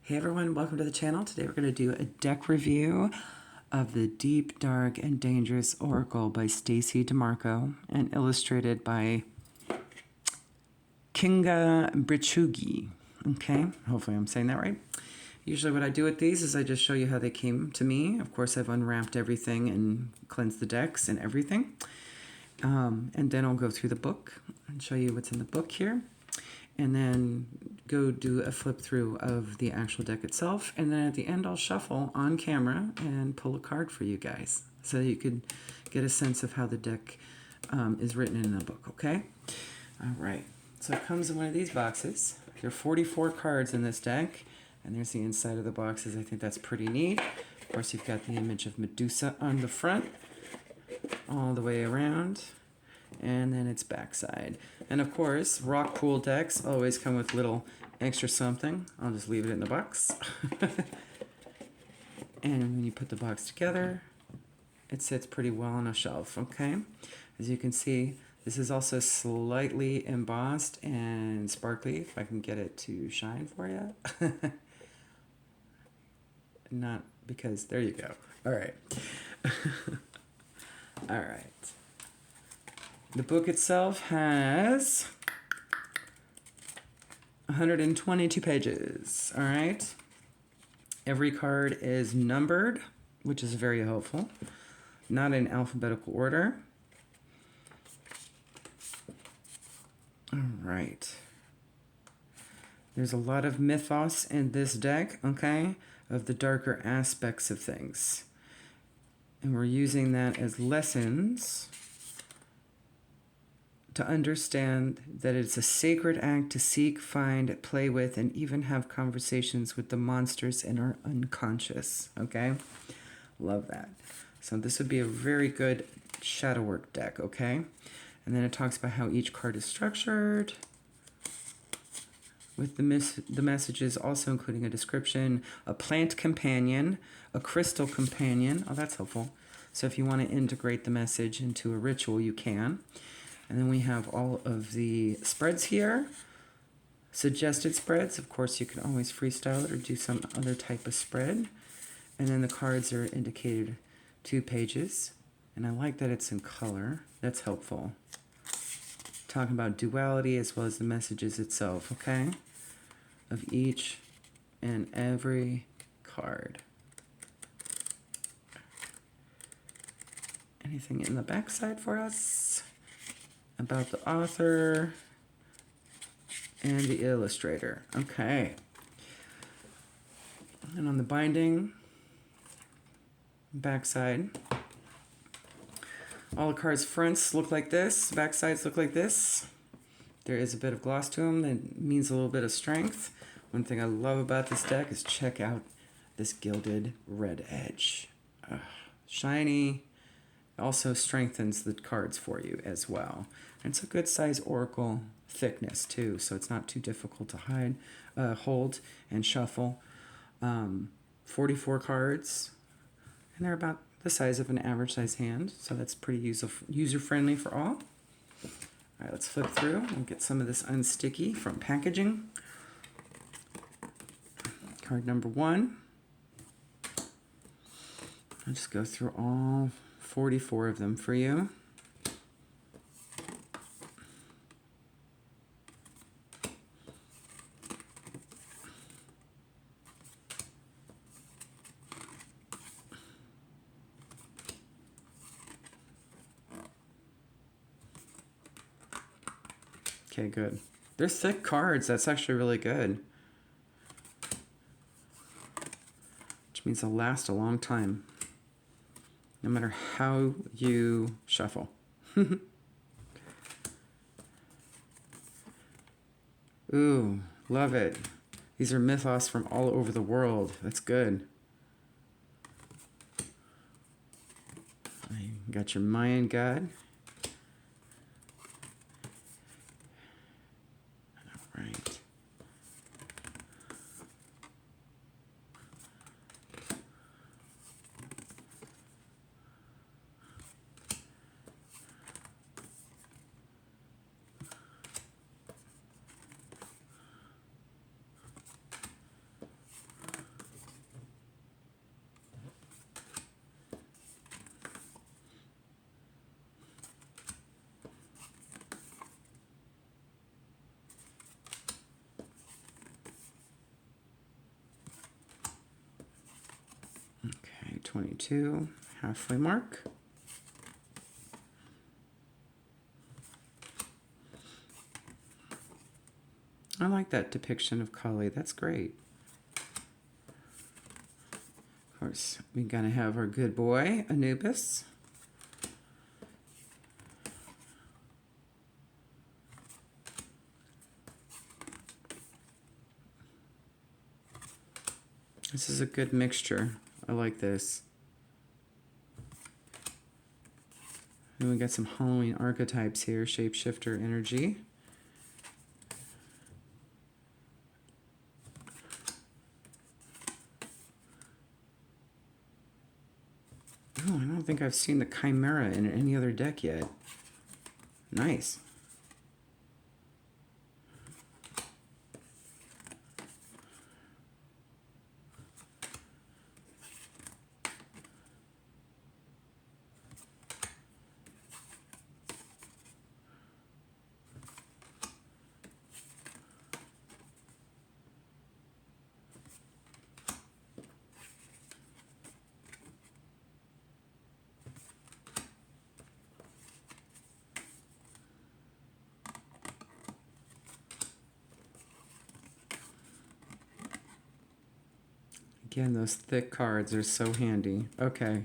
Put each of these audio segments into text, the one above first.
Hey everyone, welcome to the channel. Today we're going to do a deck review of the Deep, Dark, and Dangerous Oracle by Stacey Demarco and illustrated by Kinga Brichugi. Okay, hopefully I'm saying that right. Usually what I do with these is I just show you how they came to me. Of course, I've unwrapped everything and cleansed the decks and everything. And then I'll go through the book and show you what's in the book here. And then go do a flip through of the actual deck itself. And then at the end, I'll shuffle on camera and pull a card for you guys so you could get a sense of how the deck is written in the book, okay? All right, so it comes in one of these boxes. There are 44 cards in this deck, and there's the inside of the boxes. I think that's pretty neat. Of course, you've got the image of Medusa on the front, all the way around. And then its backside. And of course, rock pool decks always come with little extra something. I'll just leave it in the box. And when you put the box together, it sits pretty well on a shelf, okay? As you can see, this is also slightly embossed and sparkly, if I can get it to shine for you. Not because, there you go. All right. All right. The book itself has 122 pages, all right? Every card is numbered, which is very helpful, not in alphabetical order. All right. There's a lot of mythos in this deck, okay, of the darker aspects of things. And we're using that as lessons to understand that it's a sacred act to seek, find, play with, and even have conversations with the monsters in our unconscious, okay? Love that. So this would be a very good shadow work deck, okay? And then it talks about how each card is structured, with the messages also including a description, a plant companion, a crystal companion. Oh, that's helpful. So if you want to integrate the message into a ritual, you can. And then we have all of the spreads here, suggested spreads. Of course, you can always freestyle it or do some other type of spread. And then the cards are indicated 2 pages. And I like that it's in color. That's helpful. Talking about duality as well as the messages itself, okay? Of each and every card. Anything in the backside for us? About the author and the illustrator. Okay. And on the binding, backside, all the cards' fronts look like this, backsides look like this. There is a bit of gloss to them that means a little bit of strength. One thing I love about this deck is check out this gilded red edge. Shiny. Also strengthens the cards for you as well. And it's a good size oracle thickness too, so it's not too difficult to hold and shuffle. 44 cards, and they're about the size of an average size hand, so that's pretty user-friendly for all. All right, let's flip through and get some of this unsticky from packaging. Card number 1. I'll just go through all 44 of them for you. Okay, good. They're thick cards. That's actually really good. Which means they'll last a long time, no matter how you shuffle. Ooh, love it. These are mythos from all over the world. That's good. You got your Mayan god. All right. 22, halfway mark. I like that depiction of Kali. That's great. Of course, we're going to have our good boy, Anubis. This is a good mixture. I like this. And we got some Halloween archetypes here, shapeshifter energy. Oh, I don't think I've seen the Chimera in any other deck yet. Nice. Again, those thick cards are so handy. Okay.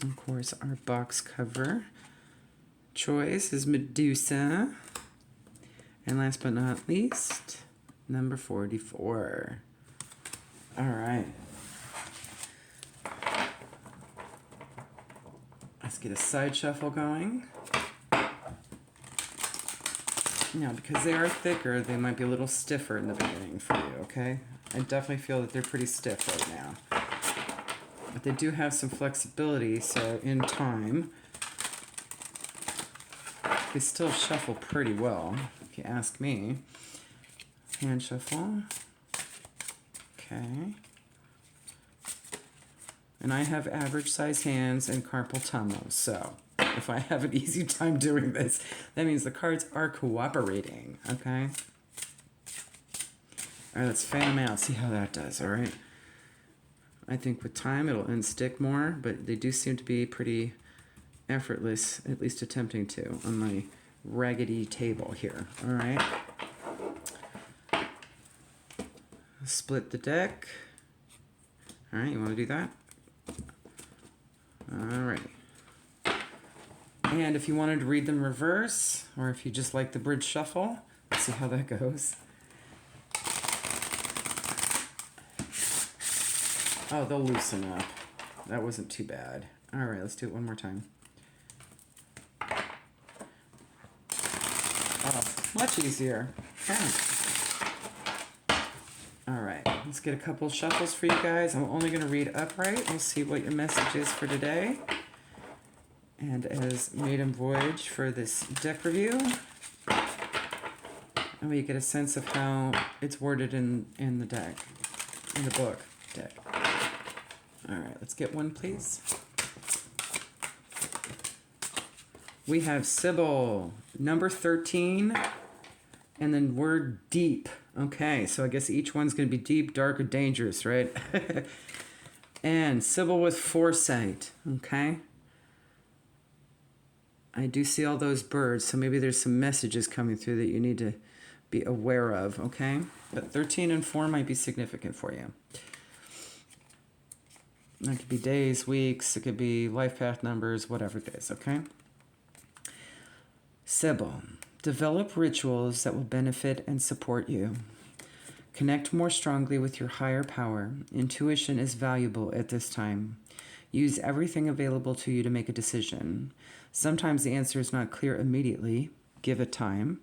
Of course, our box cover choice is Medusa. And last but not least, number 44. All right. Let's get a side shuffle going. Now, because they are thicker, they might be a little stiffer in the beginning for you, okay? I definitely feel that they're pretty stiff right now. But they do have some flexibility, so in time, they still shuffle pretty well, if you ask me. Hand shuffle. Okay. And I have average size hands and carpal tunnel, so if I have an easy time doing this, that means the cards are cooperating, okay? All right, let's fan them out, see how that does, all right? I think with time it'll unstick more, but they do seem to be pretty effortless, at least attempting to, on my raggedy table here, all right? Split the deck. All right, you want to do that? All right. And if you wanted to read them reverse, or if you just like the bridge shuffle, let's see how that goes. Oh, they'll loosen up. That wasn't too bad. All right, let's do it one more time. Oh, much easier. Okay. All right, let's get a couple shuffles for you guys. I'm only going to read upright. We'll see what your message is for today. And as maiden voyage for this deck review, and we get a sense of how it's worded in the deck, in the book deck. All right, let's get one, please. We have Sybil, number 13, and then word deep. Okay, so I guess each one's going to be deep, dark, or dangerous, right? And Sybil with foresight, okay? I do see all those birds, so maybe there's some messages coming through that you need to be aware of, okay? But 13 and 4 might be significant for you. That could be days, weeks, it could be life path numbers, whatever it is, okay? Sybil, develop rituals that will benefit and support you. Connect more strongly with your higher power. Intuition is valuable at this time. Use everything available to you to make a decision. Sometimes the answer is not clear immediately. Give it time.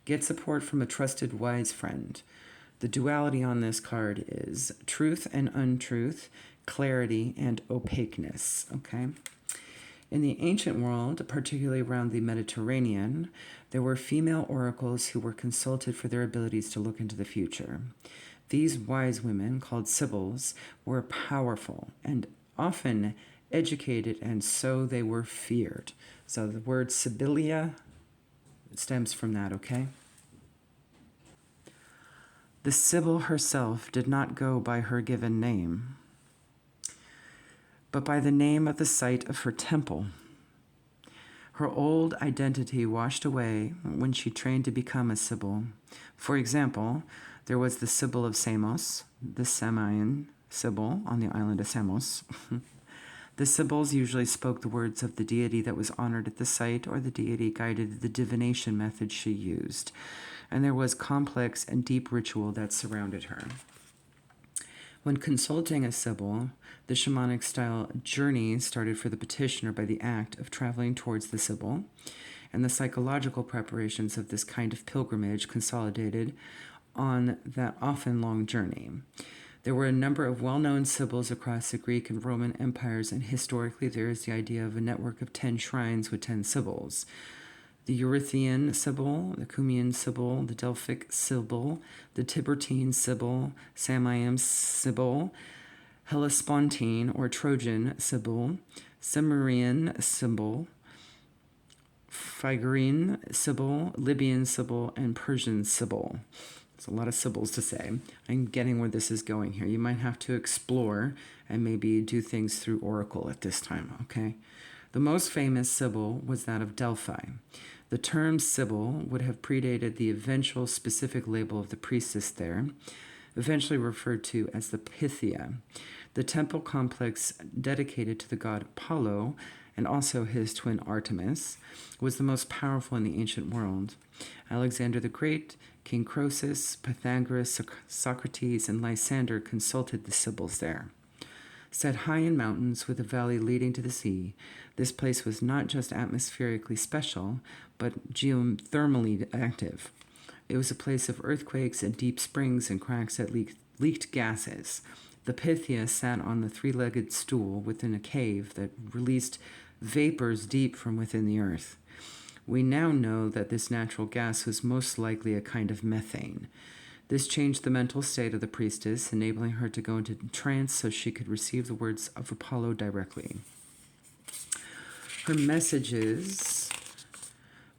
Get support from a trusted, wise friend. The duality on this card is truth and untruth, clarity and opaqueness, okay? In the ancient world, particularly around the Mediterranean, there were female oracles who were consulted for their abilities to look into the future. These wise women, called sibyls, were powerful and often educated, and so they were feared. So the word Sibyllia stems from that, okay? The Sibyl herself did not go by her given name, but by the name of the site of her temple. Her old identity washed away when she trained to become a Sibyl. For example, there was the Sibyl of Samos, the Samian Sibyl on the island of Samos. The Sibyls usually spoke the words of the deity that was honored at the site, or the deity guided the divination method she used. And there was complex and deep ritual that surrounded her. When consulting a Sibyl, the shamanic style journey started for the petitioner by the act of traveling towards the Sibyl, and the psychological preparations of this kind of pilgrimage consolidated on that often long journey. There were a number of well-known Sibyls across the Greek and Roman empires, and historically there is the idea of a network of 10 shrines with 10 Sibyls. The Eurythian Sibyl, the Cumaean Sibyl, the Delphic Sibyl, the Tiburtine Sibyl, Samian Sibyl, Hellespontine or Trojan Sibyl, Cimmerian Sibyl, Phrygian Sibyl, Libyan Sibyl, and Persian Sibyl. It's a lot of Sibyls to say. I'm getting where this is going here. You might have to explore and maybe do things through Oracle at this time, okay? The most famous Sibyl was that of Delphi. The term Sibyl would have predated the eventual specific label of the priestess there, eventually referred to as the Pythia. The temple complex dedicated to the god Apollo and also his twin Artemis was the most powerful in the ancient world. Alexander the Great, King Croesus, Pythagoras, Socrates, and Lysander consulted the Sibyls there. Set high in mountains with a valley leading to the sea, this place was not just atmospherically special, but geothermally active. It was a place of earthquakes and deep springs and cracks that leaked gases. The Pythia sat on the three-legged stool within a cave that released vapors deep from within the earth. We now know that this natural gas was most likely a kind of methane. This changed the mental state of the priestess, enabling her to go into trance so she could receive the words of Apollo directly. Her messages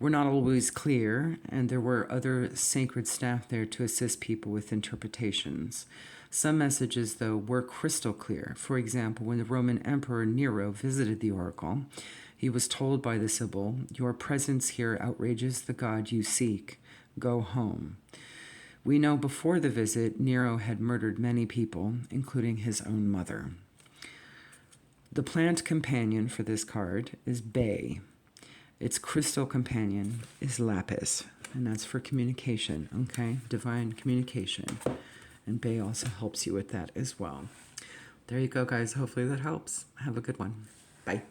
were not always clear, and there were other sacred staff there to assist people with interpretations. Some messages, though, were crystal clear. For example, when the Roman Emperor Nero visited the oracle, he was told by the Sibyl, "Your presence here outrages the god you seek. Go home." We know before the visit, Nero had murdered many people, including his own mother. The plant companion for this card is Bay. Its crystal companion is Lapis, and that's for communication, okay? Divine communication. And Bay also helps you with that as well. There you go, guys. Hopefully that helps. Have a good one. Bye.